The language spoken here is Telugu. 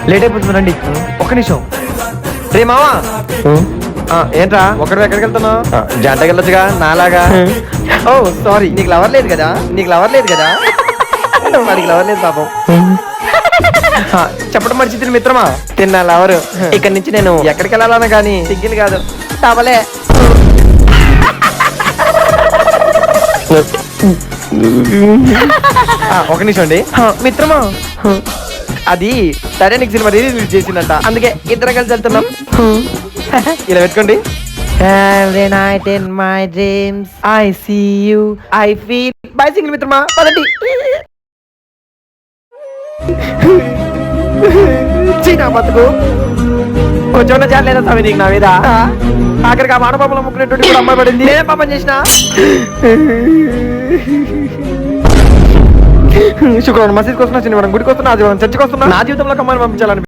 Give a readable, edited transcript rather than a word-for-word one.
లేట్ అయిపోతుంది రండి. ఒక్క నిమిషం. రే మావా, ఏంట్రా ఒకటి ఎక్కడికి వెళ్తున్నావు? జంటకి వెళ్ళొచ్చుగా నాలాగా. ఓ సారీ, నీకు లవర్ లేదు కదా? వాడికి లవర్ లేదు పాపం. చెప్పడం మర్చి మిత్రమా, తిన్నా లవరు. ఇక్కడ నుంచి నేను ఎక్కడికి వెళ్ళాలన్నా కానీ సింగిల్ కాదు, టవలే. ఒక నిమిషం అండి మిత్రమా, అది టైటానిక్ సినిమా రిలీజ్ చేసిందంట, అందుకే ఇద్దరం కలిసి వెళ్తున్నాం. ఇలా పెట్టుకోండి. Every night in my dreams I see you, I feel. By single మిత్రమా, పదండి. చీనా బతుకు కొంచెం చాలేదా స్వామి నీకు నా మీద? ఆఖరికి ఆ మానపాపంలో ముక్కునేటువంటి కూడా అమ్మాయి పడింది. నేనే పాపం చేసిన. శుక్రవారం మసీద్కి వస్తున్నా, శనివారం గుడికి వస్తున్నా, ఆదివారం చర్చికి వస్తున్నా. నా జీవితంలో అమ్మాయిని పంపించాలని